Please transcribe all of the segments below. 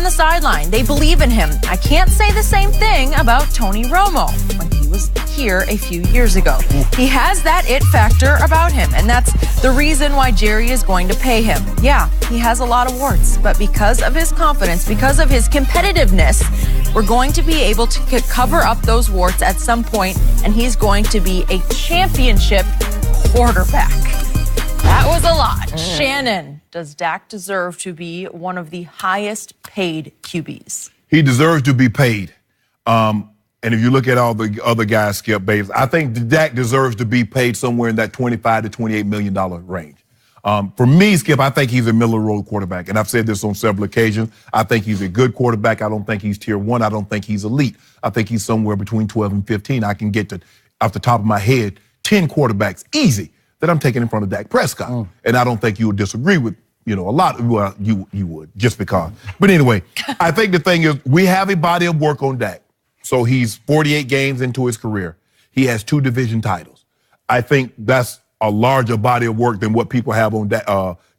the sideline. They believe in him. I can't say the same thing about Tony Romo when he was here a few years ago. He has that it factor about him, and that's the reason why Jerry is going to pay him. Yeah, he has a lot of warts, but because of his confidence, because of his competitiveness, we're going to be able to cover up those warts at some point, and he's going to be a championship quarterback. That was a lot. Shannon, does Dak deserve to be one of the highest paid QBs? He deserves to be paid. And if you look at all the other guys, Skip Bates, I think Dak deserves to be paid somewhere in that $25 to $28 million range. For me, Skip, I think he's a middle-of-the-road quarterback, and I've said this on several occasions. I think he's a good quarterback. I don't think he's tier one. I don't think he's elite. I think he's somewhere between 12 and 15. I can get to, off the top of my head, 10 quarterbacks easy that I'm taking in front of Dak Prescott. And I don't think you would disagree with, a lot. Well, you would, just because. But anyway, I think the thing is we have a body of work on Dak. So he's 48 games into his career. He has 2 division titles. I think that's a larger body of work than what people have on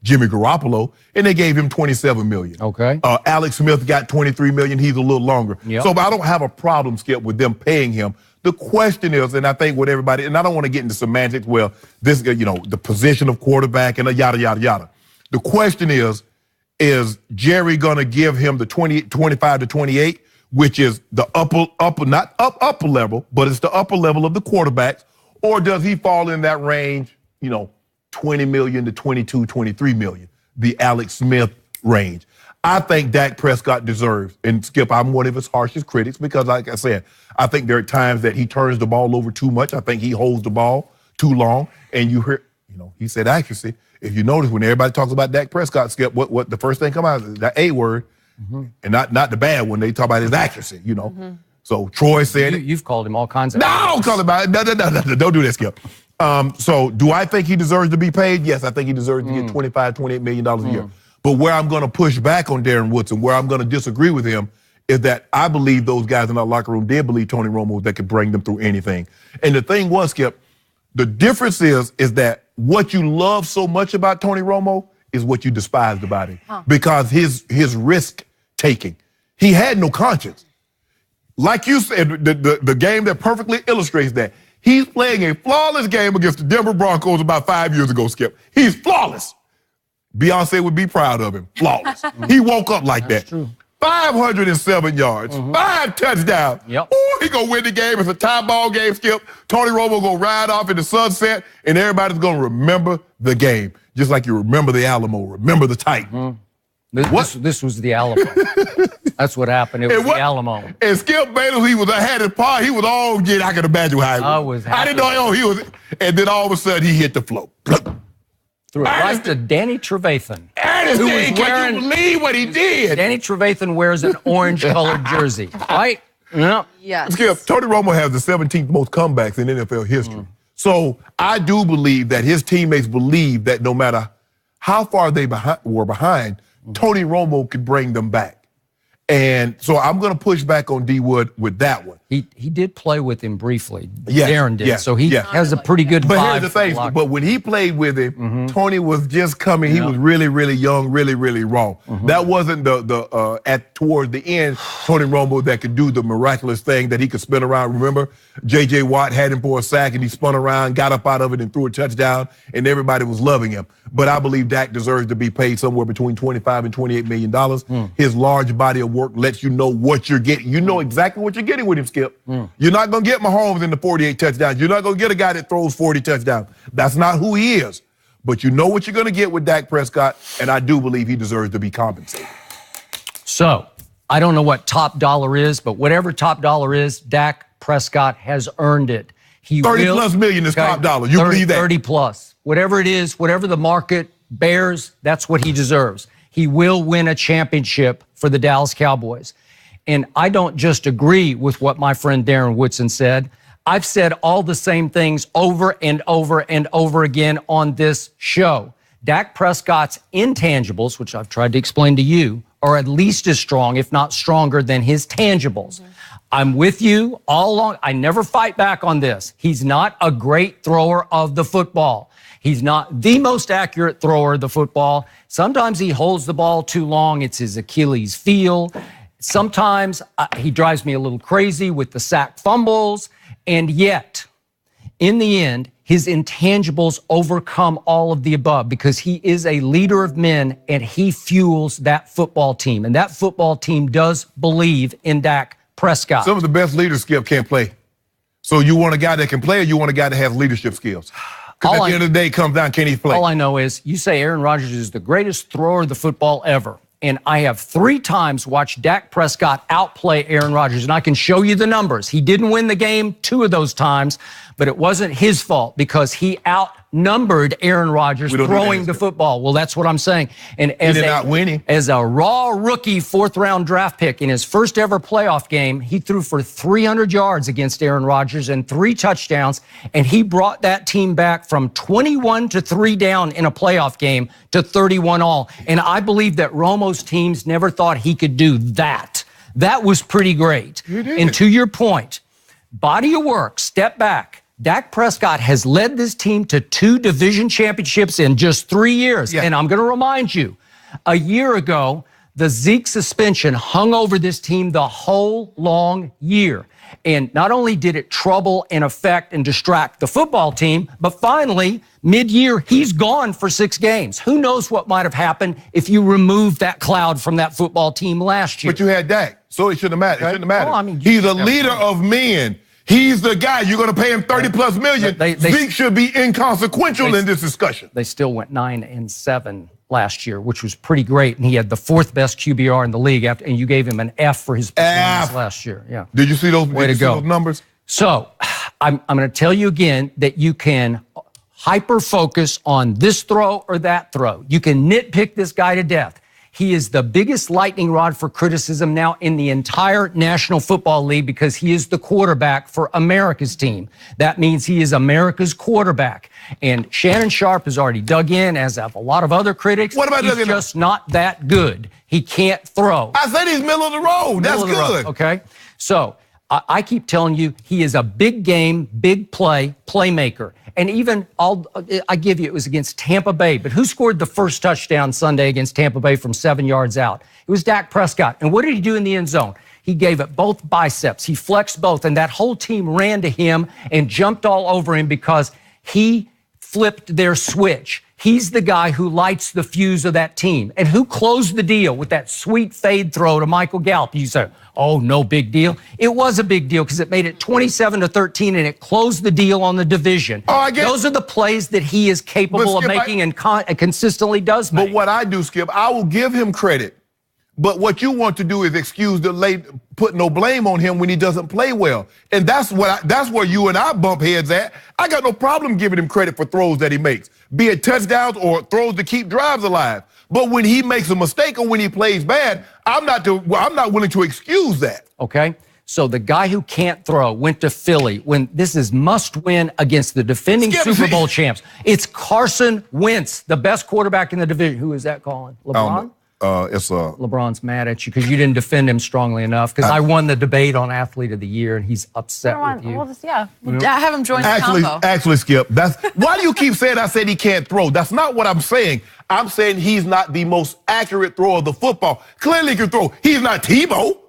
Jimmy Garoppolo, and they gave him $27 million. Okay. Alex Smith got $23 million. He's a little longer. Yep. So I don't have a problem, Skip, with them paying him. The question is, and I think what everybody, and I don't want to get into semantics, well, this, the position of quarterback and yada, yada, yada. The question is Jerry going to give him the 25 to 28, which is the upper level, but it's the upper level of the quarterbacks, or does he fall in that range, $20 million to $22, $23 million, the Alex Smith range? I think Dak Prescott deserves, and Skip, I'm one of his harshest critics because, like I said, I think there are times that he turns the ball over too much. I think he holds the ball too long, and you hear, he said accuracy. If you notice, when everybody talks about Dak Prescott, Skip, what the first thing come out is that A word, and not the bad one. They talk about his accuracy, So Troy said it. You've called him all kinds of No, call him out. No, don't do that, Skip. So do I think he deserves to be paid? Yes, I think he deserves to get $25, $28 million a year. But where I'm going to push back on Darren Woodson, where I'm going to disagree with him, is that I believe those guys in our locker room did believe Tony Romo that could bring them through anything. And the thing was, Skip, the difference is that what you love so much about Tony Romo is what you despised about him. Because his risk taking. He had no conscience. Like you said, the game that perfectly illustrates that. He's playing a flawless game against the Denver Broncos about 5 years ago, Skip. He's flawless. Beyonce would be proud of him. Flawless. He woke up like that. True. 507 yards, 5 touchdowns. Yep. Ooh, he gonna win the game. It's a tie ball game, Skip. Tony Romo gonna ride off in the sunset, and everybody's gonna remember the game. Just like you remember the Alamo, remember the Titan. This was the Alamo. That's what happened. It was the Alamo. And Skip Bayless, he was ahead of par. He was all good. I can imagine how he was. I was happy. I didn't know he was. And then all of a sudden, he hit the floor. Threw it right to Danny Trevathan. Ernestine, can you believe what he did? Danny Trevathan wears an orange-colored jersey, right? Yeah. Yes. Skip, Tony Romo has the 17th most comebacks in NFL history. So I do believe that his teammates believe that no matter how far they were behind, Tony Romo could bring them back. And so I'm going to push back on D. Wood with that one. He did play with him briefly. Yes, Darren did. yes, So he has a pretty good vibe. But here's the thing, but when he played with him, Tony was just coming. He was really, really young, really, really raw. That wasn't towards the end, Tony Romo that could do the miraculous thing that he could spin around. Remember, J.J. Watt had him for a sack, and he spun around, got up out of it, and threw a touchdown, and everybody was loving him. But I believe Dak deserves to be paid somewhere between $25 and $28 million. His large body of work lets you know what you're getting. You know exactly what you're getting with him, Skip. You're not going to get Mahomes in the 48 touchdowns. You're not going to get a guy that throws 40 touchdowns. That's not who he is. But you know what you're going to get with Dak Prescott, and I do believe he deserves to be compensated. So, I don't know what top dollar is, but whatever top dollar is, Dak Prescott has earned it. He 30 plus million is top dollar. You believe that? 30 plus. Whatever it is, whatever the market bears, that's what he deserves. He will win a championship for the Dallas Cowboys. And I don't just agree with what my friend Darren Woodson said. I've said all the same things over and over and over again on this show. Dak Prescott's intangibles, which I've tried to explain to you, are at least as strong, if not stronger, than his tangibles. I'm with you all along. I never fight back on this. He's not a great thrower of the football. He's not the most accurate thrower of the football. Sometimes he holds the ball too long. It's his Achilles heel. Sometimes he drives me a little crazy with the sack fumbles. And yet, in the end, his intangibles overcome all of the above because he is a leader of men and he fuels that football team. And that football team does believe in Dak Prescott. Some of the best leaders, Skip, can't play. So you want a guy that can play or you want a guy that has leadership skills? Because at the end of the day, it comes down, can he play? All I know is you say Aaron Rodgers is the greatest thrower of the football ever. And I have 3 times watched Dak Prescott outplay Aaron Rodgers. And I can show you the numbers. He didn't win the game 2 of those times, but it wasn't his fault because he outnumbered Aaron Rodgers throwing the football. Well, that's what I'm saying. And as a raw rookie 4th-round draft pick in his first ever playoff game, he threw for 300 yards against Aaron Rodgers and 3 touchdowns, and he brought that team back from 21 to 3 down in a playoff game to 31 all. And I believe that Romo's teams never thought he could do that. That was pretty great. And to your point, body of work, step back. Dak Prescott has led this team to 2 division championships in just 3 years. And I'm going to remind you, a year ago, the Zeke suspension hung over this team the whole long year. And not only did it trouble and affect and distract the football team, but finally, mid-year, he's gone for 6 games. Who knows what might have happened if you removed that cloud from that football team last year. But you had Dak, so it shouldn't have mattered. It shouldn't have mattered. Well, I mean, he's a leader of men. He's the guy. You're going to pay him $30+ million. Zeke should be inconsequential in this discussion. They still went 9-7 last year, which was pretty great. And he had the 4th best QBR in the league after, and you gave him an F for his performance last year. Yeah. Did you see those? Way to go. Those numbers? So I'm going to tell you again that you can hyper focus on this throw or that throw. You can nitpick this guy to death. He is the biggest lightning rod for criticism now in the entire National Football League because he is the quarterback for America's team. That means he is America's quarterback. And Shannon Sharp has already dug in, as have a lot of other critics. What about he's just not that good. He can't throw. I said he's middle of the road. That's good. Okay? So I keep telling you, he is a big game, big play, playmaker. And even, I give you, it was against Tampa Bay. But who scored the first touchdown Sunday against Tampa Bay from 7 yards out? It was Dak Prescott. And what did he do in the end zone? He gave it both biceps. He flexed both. And that whole team ran to him and jumped all over him because he flipped their switch. He's the guy who lights the fuse of that team. And who closed the deal with that sweet fade throw to Michael Gallup? You say, oh, no big deal. It was a big deal because it made it 27-13 and it closed the deal on the division. Those are the plays that he is capable of making and consistently does make. But what I do, Skip, I will give him credit. But what you want to do is put no blame on him when he doesn't play well. And that's where you and I bump heads at. I got no problem giving him credit for throws that he makes, be it touchdowns or throws to keep drives alive. But when he makes a mistake or when he plays bad, I'm not willing to excuse that. Okay. So the guy who can't throw went to Philly when this is must win against the defending Super Bowl champs. It's Carson Wentz, the best quarterback in the division. Who is that calling? LeBron? LeBron's mad at you because you didn't defend him strongly enough because I won the debate on Athlete of the Year and he's upset with you. Well, have him join the combo. Actually, Skip, why do you keep saying I said he can't throw? That's not what I'm saying. I'm saying he's not the most accurate thrower of the football. Clearly he can throw. He's not Tebow.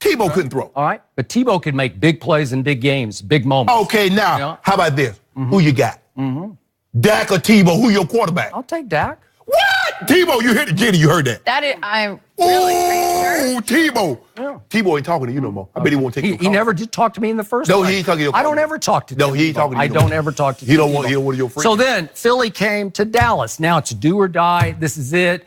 Tebow couldn't throw. All right, but Tebow could make big plays in big games, big moments. Okay, now, how about this? Who you got? Dak or Tebow? Who your quarterback? I'll take Dak. What? Tebow, you heard it, Jenny, you heard that. I'm really pretty sure. Tebow. Yeah. Tebow ain't talking to you no more. I bet he won't take your call. He never did talk to me in the first place. No, he ain't talking to you. I don't ever talk to No, he ain't talking to you. I don't ever talk to you. He don't want one of your friends. So then Philly came to Dallas. Now it's do or die. This is it.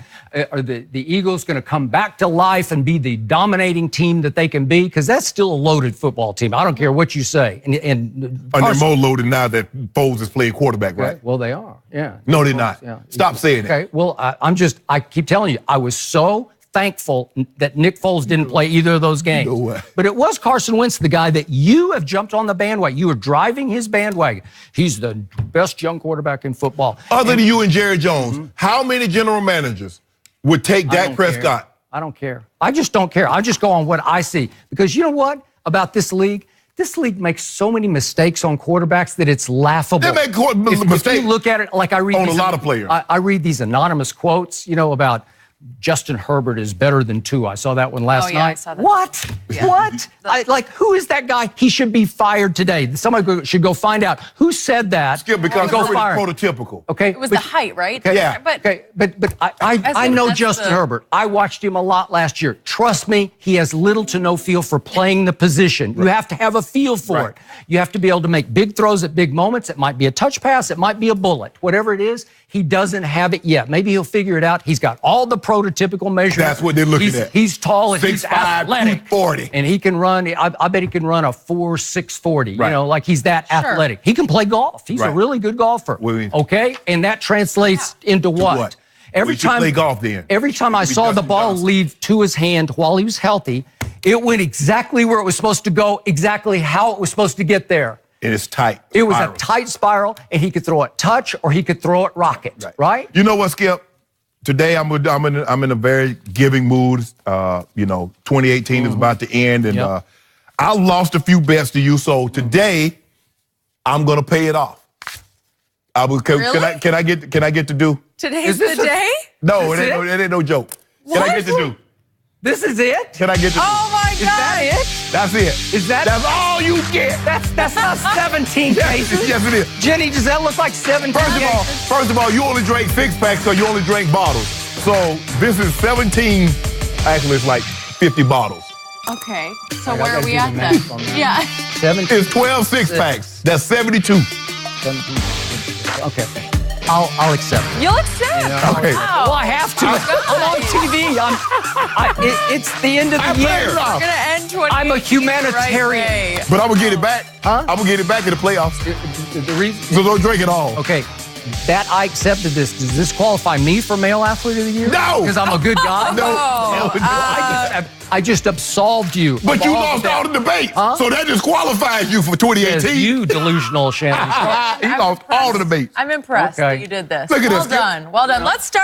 Are the Eagles going to come back to life and be the dominating team that they can be? Because that's still a loaded football team. I don't care what you say. And they're more loaded now that Foles is playing quarterback, right? Well, they are. Yeah. No, they're not. Yeah. Stop saying that. Okay. Well, I keep telling you, I was so thankful that Nick Foles didn't play either of those games. No way. But it was Carson Wentz, the guy that you have jumped on the bandwagon. You were driving his bandwagon. He's the best young quarterback in football. Other than you and Jerry Jones, how many general managers would take Dak Prescott I don't care. I just don't care. I just go on what I see. Because you know what about this league? This league makes so many mistakes on quarterbacks that it's laughable. They make mistakes. If you look at it, like I read on a lot of players. I read these anonymous quotes, about Justin Herbert is better than Tua. I saw that one last night. I saw that. What? Yeah. What? Who is that guy? He should be fired today. Somebody should go find out who said that. Skip, because go Herbert is fire. prototypical. Okay. It was the height, right? Okay. Yeah. But I know Justin Herbert. I watched him a lot last year. Trust me, he has little to no feel for playing the position. Right. You have to have a feel for it. You have to be able to make big throws at big moments. It might be a touch pass. It might be a bullet. Whatever it is, he doesn't have it yet. Maybe he'll figure it out. He's got all the prototypical measurements. That's what they're looking at. He's tall and he's 6'5", athletic. 240. And he can run, I bet he can run a 4.6 40. Right. Like he's that athletic. He can play golf. He's a really good golfer. Okay? And that translates into what? Every time play golf then. Every time I saw the ball leave to his hand while he was healthy, it went exactly where it was supposed to go, exactly how it was supposed to get there. And it's tight. It was a tight spiral, and he could throw it touch or he could throw it rocket, right? You know what, Skip? Today I'm in a very giving mood. 2018 is about to end, and I lost a few bets to you. So today I'm gonna pay it off. Really? Can I get to do? Today's the day? No, it ain't no joke. Can I get to do? This is it? Can I get to? Oh my God! Is that it? That's it. That's all you get. That's not 17 cases. Yes, it is. Jenny, does that look like 17 cases? First of all, you only drink 6-packs, so you only drink bottles. So this is 17. Actually, it's like 50 bottles. Okay. So where are we at then? Yeah. 17. It's 12 6-packs. That's 72. 17. Okay. I'll accept it. You'll accept? Okay. Wow. Well, I have to. I'm on TV. It's the end of the year. It's going to end 2018 I'm a humanitarian. Right way. But I'm going to get it back. Huh? I'm going to get it back in the playoffs. The reason, So don't drink it all. okay, that I accepted this. Does this qualify me for male athlete of the year? No. Because I'm a good guy? No. I just absolved you. But of you all lost of all that. the debate. Huh? So that disqualifies you for Says 2018. you delusional Shannon. He lost all the debates. I'm impressed Okay. that you did this. Look at well this. done. Well done. Let's start.